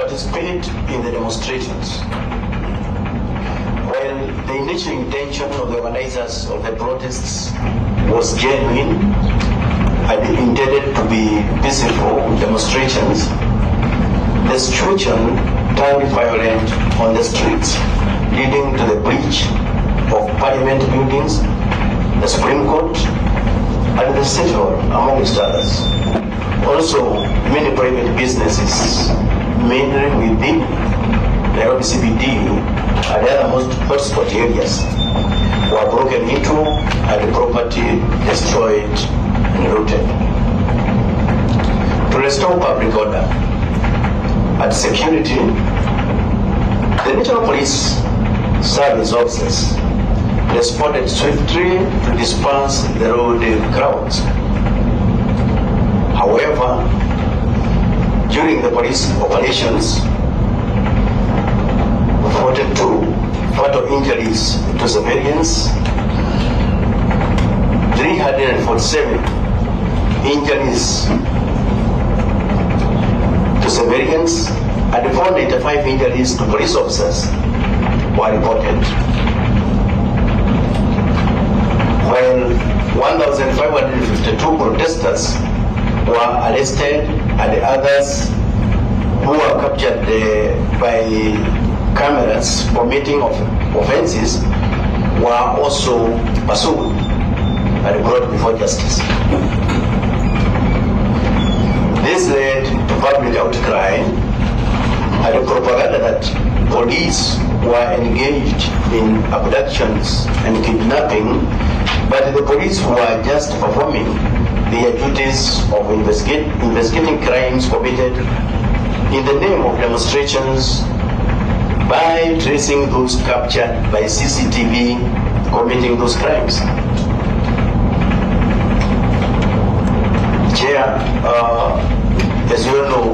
participate in the demonstrations. While the initial intention of the organizers of the protests was genuine and intended to be peaceful demonstrations, the situation turned violent on the streets, leading to the breach of parliament buildings, the Supreme Court, and the State Hall, amongst others. Also, many private businesses, mainly within Nairobi CBD and other most hotspot areas, were broken into and property destroyed and looted. To restore public order and security, the National Police Service officers responded swiftly to disperse the road crowds. However, during the police operations, 42 fatal injuries to civilians, 347 injuries to civilians, and 485 injuries to police officers were reported. While 1,552 protesters were arrested and others who were captured by cameras committing offenses were also pursued and brought before justice. This led to public outcry and propaganda that police were engaged in abductions and kidnapping, but the police were just performing their duties of investigating crimes committed in the name of demonstrations by tracing those captured by CCTV committing those crimes. Chair, as you all know,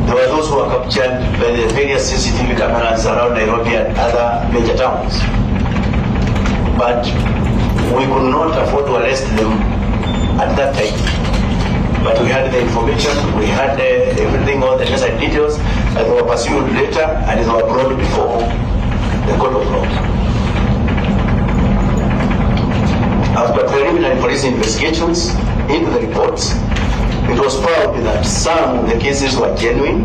there were those who were captured by the various CCTV cameras around Nairobi and other major towns. But we could not afford to arrest them at that time. But we had the information, we had everything, all the necessary details, and they were pursued later and they were brought before the court of law. After preliminary police investigations into the reports, it was found that some of the cases were genuine,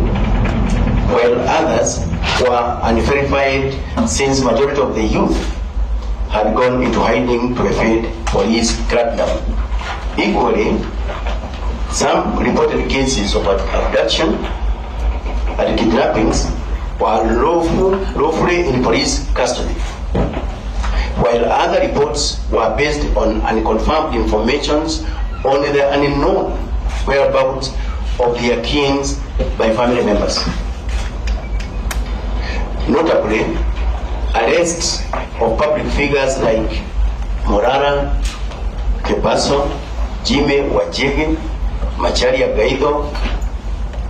while others were unverified, since majority of the youth had gone into hiding to evade police crackdown. Equally, some reported cases of abduction and kidnappings were lawfully in police custody, while other reports were based on unconfirmed informations on the unknown whereabouts of their kins by family members. Notably, arrests of public figures like Morara, Kepaso, Jimmy Wajigi, Macharia Gaido,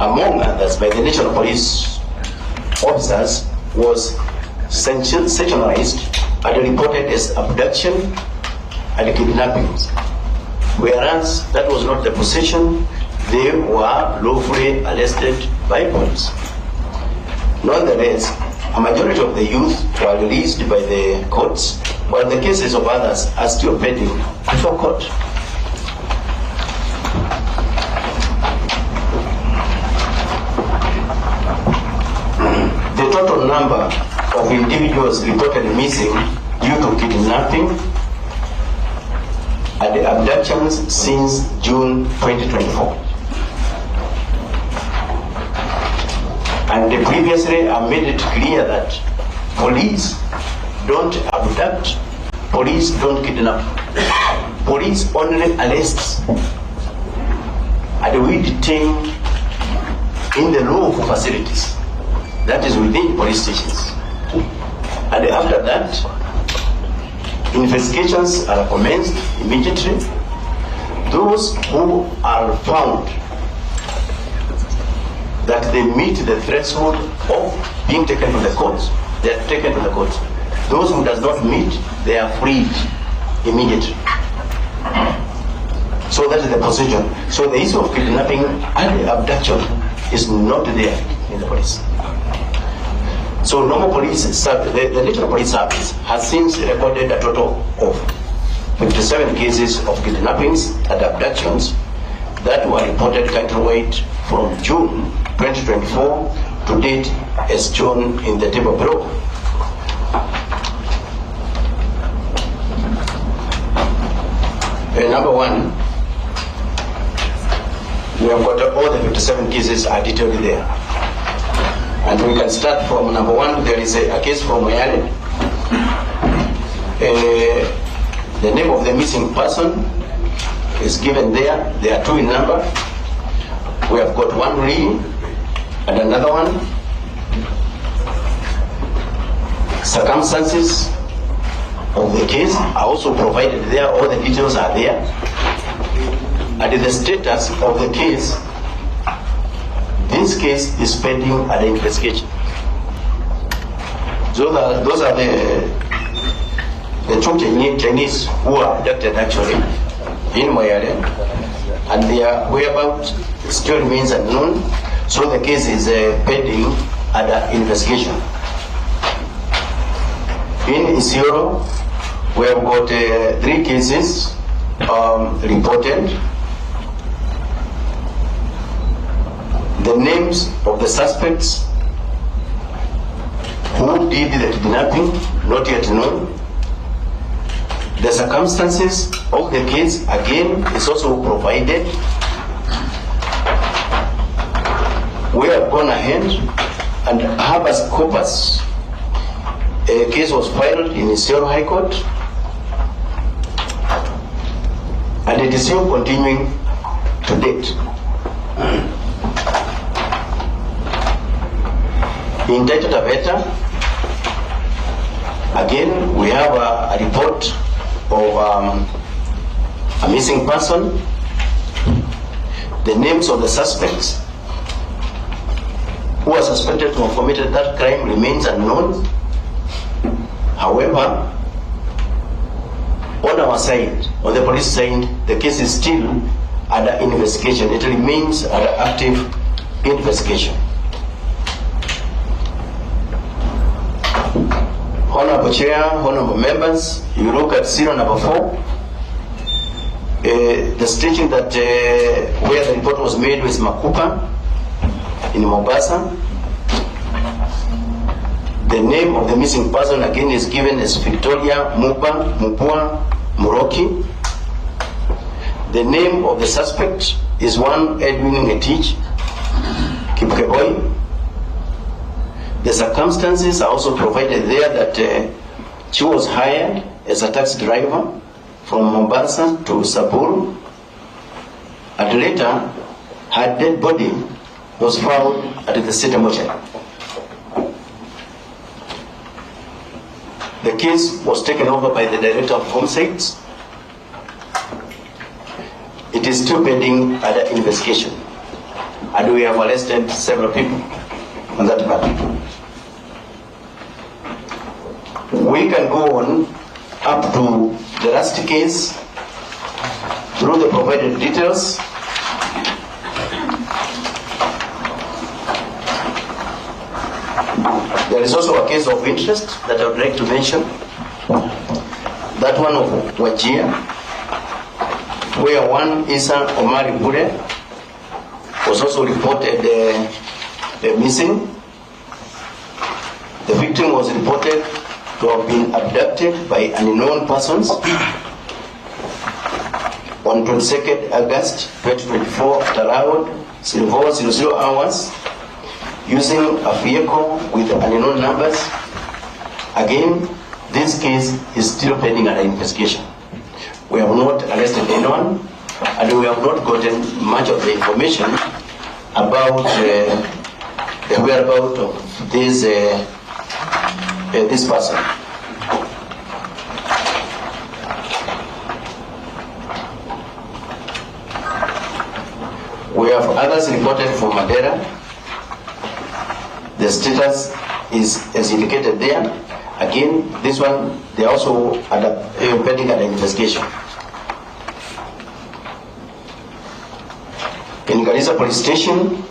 among others, by the National Police officers was sensationalized and reported as abduction and kidnappings, whereas that was not the position. They were lawfully arrested by police. Nonetheless, a majority of the youth were released by the courts, while the cases of others are still pending before court. The total number of individuals reported missing due to kidnapping and abductions since June 2024. And previously I made it clear that police don't abduct, police don't kidnap. Police only arrests and we detain in the lawful facilities, that is within police stations. And after that, investigations are commenced immediately. Those who are found that they meet the threshold of being taken to the courts, they are taken to the courts. Those who does not meet, they are freed immediately. So that is the procedure. So the issue of kidnapping and abduction is not there in the police. So normal police, the National Police Service has since recorded a total of 57 cases of kidnappings and abductions that were reported countrywide from June 2024 to date, as shown in the table below. Number one, we have got all the 57 cases are detailed there. And we can start from number one. There is a case from Moyale. The name of the missing person is given there. There are two in number. We have got one Lee and another one. Circumstances of the case are also provided there. All the details are there. And the status of the case, this case is pending under investigation. So those are the two Chinese who are abducted actually in Moyale, and their whereabouts still remains unknown. So the case is pending under investigation. In Isiolo, we have got 3 cases reported. The names of the suspects who did the kidnapping, not yet known. The circumstances of the case, again, is also provided. We have gone ahead and habeas corpus. A case was filed in Isiolo High Court, and it is still continuing to date. In Taita Taveta, again, we have a report of a missing person. The names of the suspects who are suspected to have committed that crime remains unknown. However, on our side, on the police side, the case is still under investigation. It remains under active investigation. Honorable Chair, honorable members, you look at serial number 4. The station that where the report was made was Makupa in Mombasa. The name of the missing person again is given as Victoria Mupua Muroki. The name of the suspect is one Edwin Ngetich Kipkeboy. The circumstances are also provided there that she was hired as a taxi driver from Mombasa to Saburu, and later her dead body was found at the city mortuary. The case was taken over by the Director of Homicides. It is still pending under investigation, and we have arrested several people on that matter. We can go on up to the last case through the provided details. There is also a case of interest that I would like to mention. That one of Wajir, where one Isa Omari Bure was also reported missing. The victim was reported to have been abducted by unknown persons on 22nd August 2024 at around 04:00 hours using a vehicle with unknown numbers. Again, this case is still pending under investigation. We have not arrested anyone, and we have not gotten much of the information about the whereabouts of this person. We have others reported from Madeira. The status is as indicated there. Again, this one, they are also pending an investigation. In Garissa Police Station,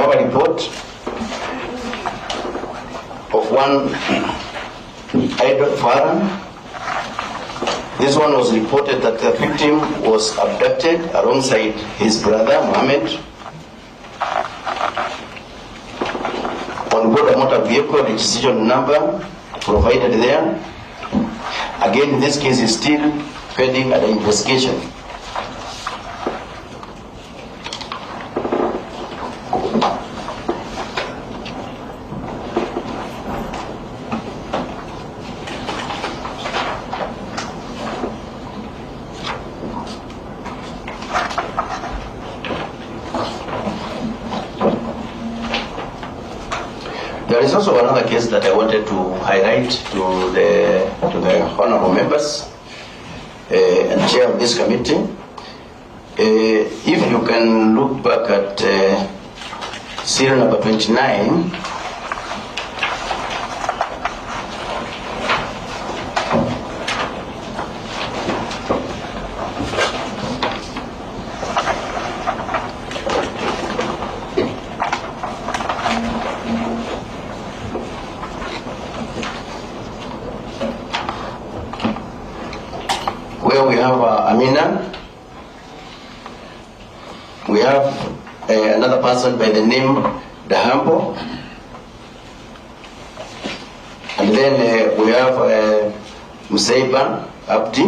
have a report of one idol Farah. This one was reported that the victim was abducted alongside his brother Mohammed on board a motor vehicle, registration number provided there. Again, this case is still pending under investigation. There is also another case that I wanted to highlight to the honorable members and chair of this committee. If you can look back at serial number 29, where we have Amina, we have another person by the name Dahambo, and then we have Musaiba Abdi.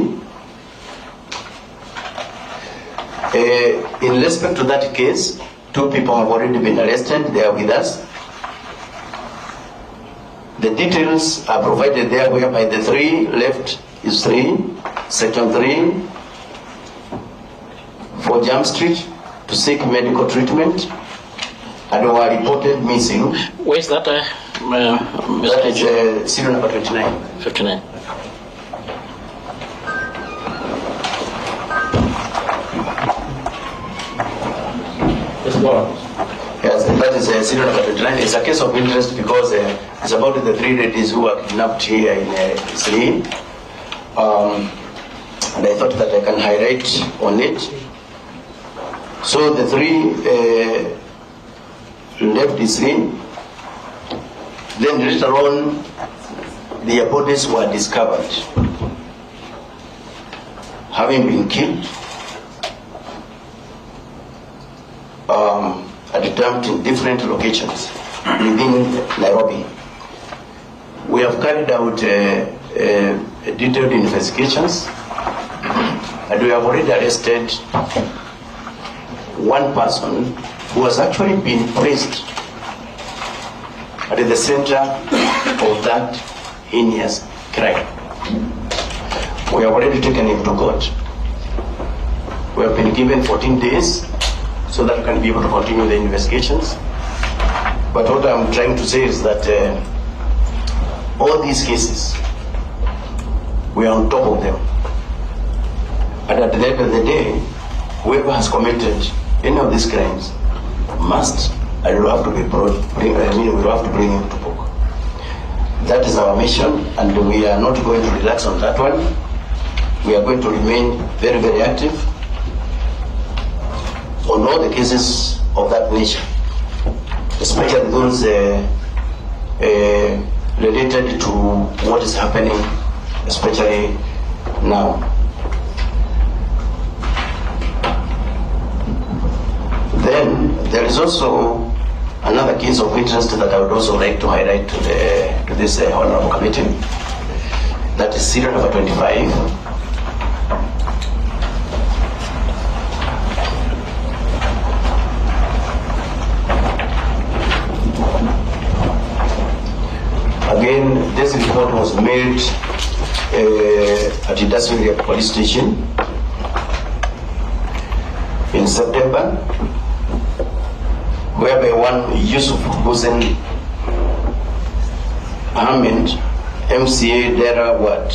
In respect to that case, 2 people have already been arrested. They are with us. The details are provided there, whereby the 3 left is 3, section 3, for Jam Street to seek medical treatment, and were reported missing. Where is that? That is serial number 29. 59. Yes, that is serial number 29. It's a case of interest because it's about the 3 ladies who were kidnapped here in Sri. And I thought that I can highlight on it. So the 3 left Sri. Then later on, their bodies were discovered, having been killed and dumped in different locations within Nairobi. We have carried out detailed investigations, and we have already arrested one person who has actually been placed at the center of that heinous crime. We have already taken him to court. We have been given 14 days so that we can be able to continue the investigations. But what I'm trying to say is that all these cases, we are on top of them. And at the end of the day, whoever has committed any of these crimes must and will have to be brought, we will have to bring him to book. That is our mission, and we are not going to relax on that one. We are going to remain very, very active on all the cases of that nature, especially those related to what is happening, especially now. Then there is also another case of interest that I would also like to highlight to this honorable committee. That is serial number 25. Again, this report was made at the Dasville police station in September, whereby one Yusuf Hussein Ahmed, MCA Dera Ward,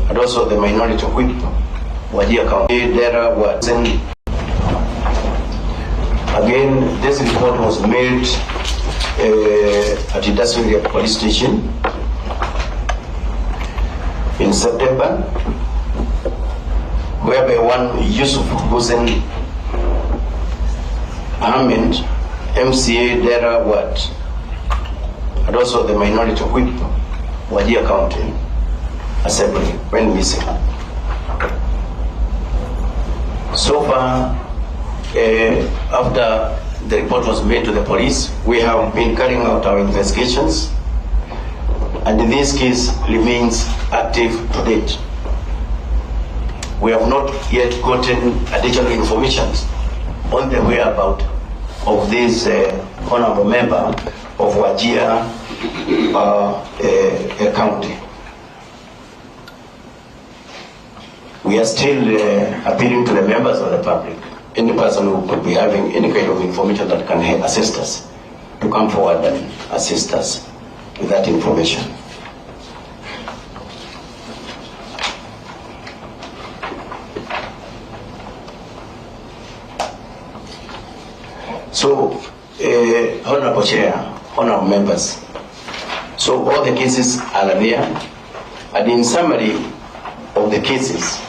and also the minority whip, Wajir County Dera Ward. Again, this report was made at the Dasville police station in September, whereby one Yusuf Hussein Ahmed, MCA Dera Ward, and also the minority whip, Wajir County Assembly, went missing. So far, after the report was made to the police, we have been carrying out our investigations, and this case remains active to date. We have not yet gotten additional information on the whereabouts of this honorable member of Wajir County. We are still appealing to the members of the public, any person who could be having any kind of information that can assist us, to come forward and assist us with that information. So, Honorable Chair, Honorable Members, so all the cases are there, and in summary of the cases,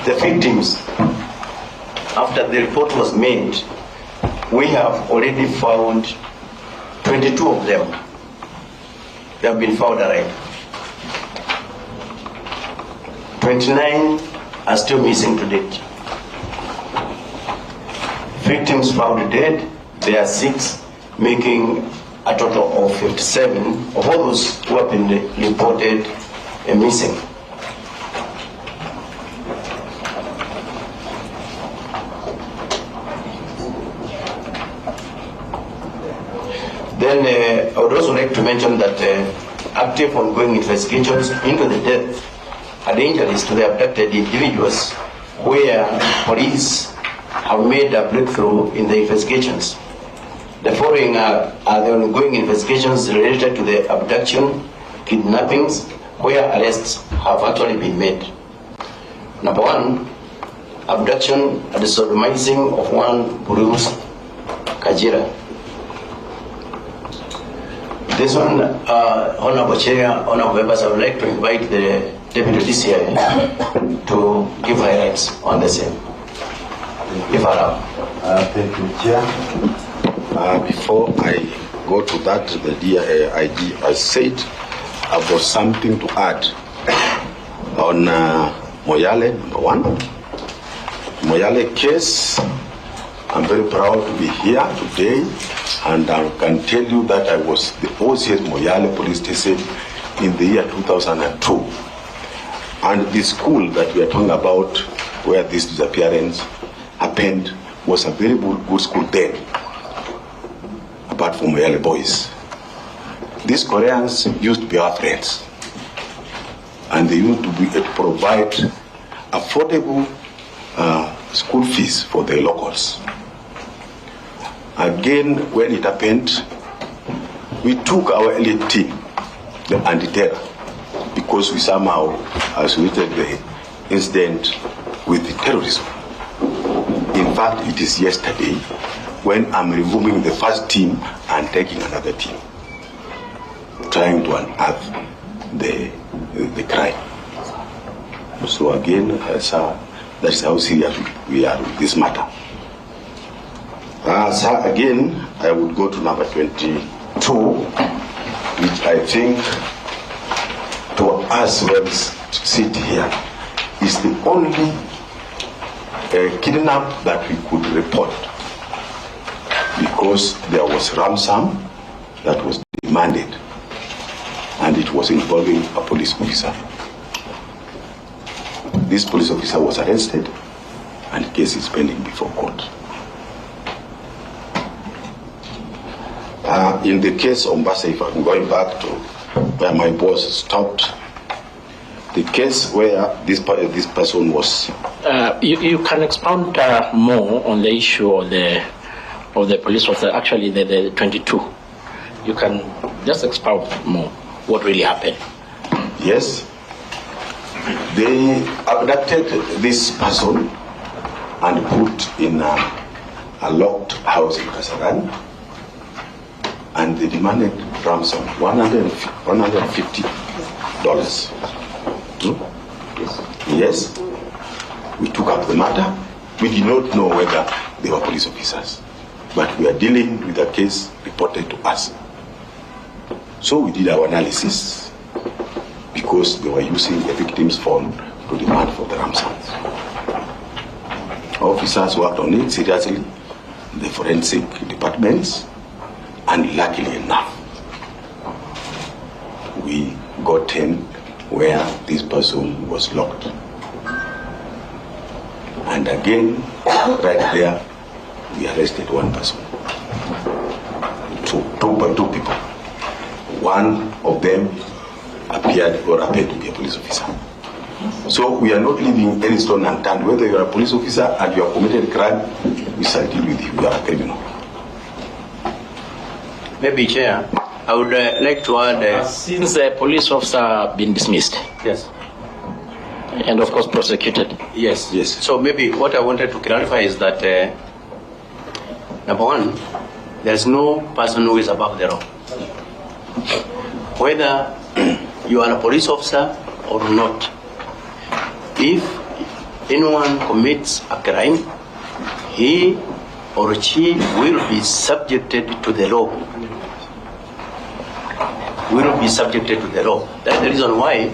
the victims, after the report was made, we have already found 22 of them. They have been found alive. 29 are still missing to date. Victims found dead, there are 6, making a total of 57 of all those who have been reported missing. Then I would also like to mention that active ongoing investigations into the death and injuries to the abducted individuals, where police have made a breakthrough in the investigations. The following are the ongoing investigations related to the abduction, kidnappings, where arrests have actually been made. Number 1, abduction and the sodomizing of one Bruce Kajira. This one, Honorable Chair, Honorable Members, I would like to invite the Deputy DCI to give highlights on the same. If allowed. Thank you, Chair. Before I go to that, the DIG has said I've got something to add on Moyale, number 1. Moyale case, I'm very proud to be here today, and I can tell you that I was the OCS Moyale Police Station in the year 2002. And the school that we are talking about, where this disappearance happened, was a very good school then, apart from Moyale boys. These Koreans used to be our friends, and they used to provide affordable school fees for the locals. Again, when it happened, we took our elite team, the anti-terror, because we somehow associated the incident with the terrorism. In fact, it is yesterday when I'm removing the first team and taking another team, trying to unearth the crime. So again, that's how serious we are with this matter. So again, I would go to number 22, which I think to us who sit here is the only kidnap that we could report, because there was ransom that was demanded, and it was involving a police officer. This police officer was arrested, and the case is pending before court. In the case of Mbasa, if I'm going back to where my boss stopped, the case where this person was. You can expound more on the issue of the police officer, actually the 22. You can just expound more what really happened. Yes. They abducted this person and put in a locked house in Kasarani, and they demanded ransom, $150. Yes. Yes. We took up the matter, we did not know whether they were police officers, but we are dealing with a case reported to us. So we did our analysis because they were using the victim's phone to demand for the ransoms. Officers worked on it seriously, the forensic departments, and luckily enough, we got him where this person was locked. And again, right there, we arrested one person. Two people. One of them appeared to be a police officer. So we are not leaving any stone unturned. Whether you are a police officer and you have committed a crime, we shall deal with you. You are a criminal. Maybe, Chair, I would like to add... Since the police officer have been dismissed. Yes. And of course prosecuted. Yes. Yes. So maybe what I wanted to clarify is that, number one, there's no person who is above the law. Whether you are a police officer or not, if anyone commits a crime, he or she will be subjected to the law. Will be subjected to the law. That's the reason why,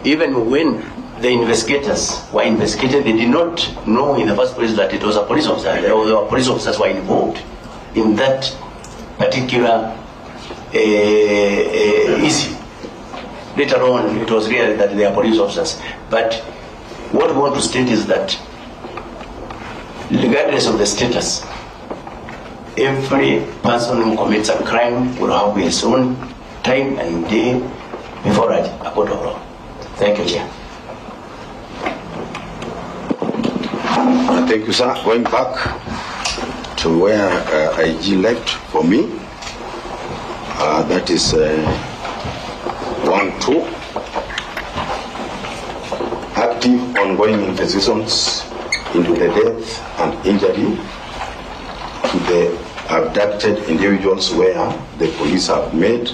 even when the investigators were investigated, they did not know in the first place that it was a police officer. There were police officers who were involved in that particular issue. Later on, it was realized that they are police officers. But what we want to state is that, regardless of the status, every person who commits a crime will have his own time and day before a court of law. Thank you, Chair. Thank you, sir. Going back to where IG left for me, that is 1-2. Active ongoing investigations into the death and injury to the abducted individuals where the police have made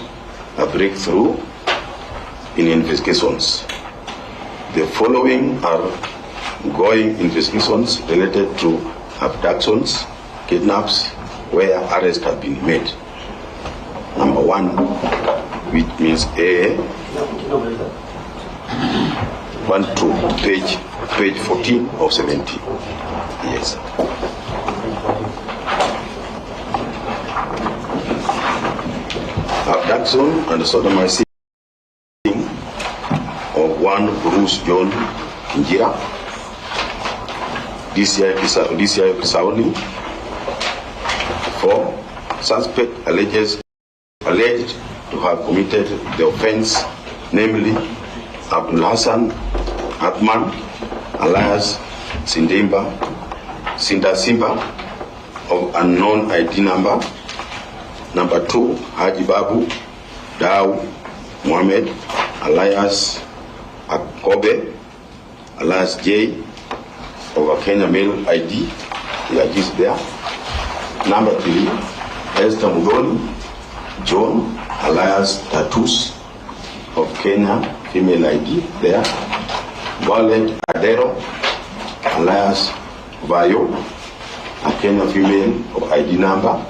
a breakthrough in investigations. The following are ongoing investigations related to abductions, kidnaps, where arrests have been made. Number 1, which means A, 1-2, page 14 of 17. Yes. Abduction and sodomizing of one Bruce John Kanja, DCI Kisauni. 4, suspect alleged to have committed the offense, namely Abdul Hassan Atman, alias Sinda Simba, of unknown ID number. Number 2, Haji Babu Dau Mohammed, alias Akobe, alias J, of a Kenya male ID. The ID is there. Number 3, Esther Mudoni John, alias Tatus, of Kenya female ID there. Violet Adero, alias Vayo, a Kenya female of ID number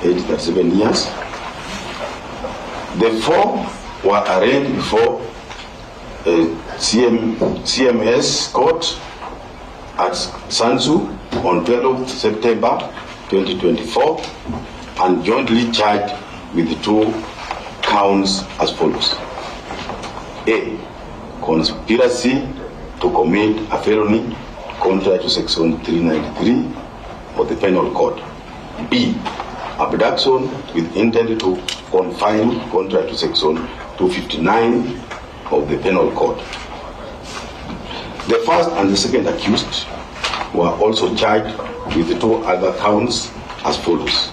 87 years. The 4 were arraigned before CMS court at Sansu on 12th September 2024 and jointly charged with 2 counts as follows. A, conspiracy to commit a felony contrary to section 393 of the Penal Code. B, abduction with intent to confine contrary to section 259 of the Penal Code. The first and the second accused were also charged with 2 other counts as follows.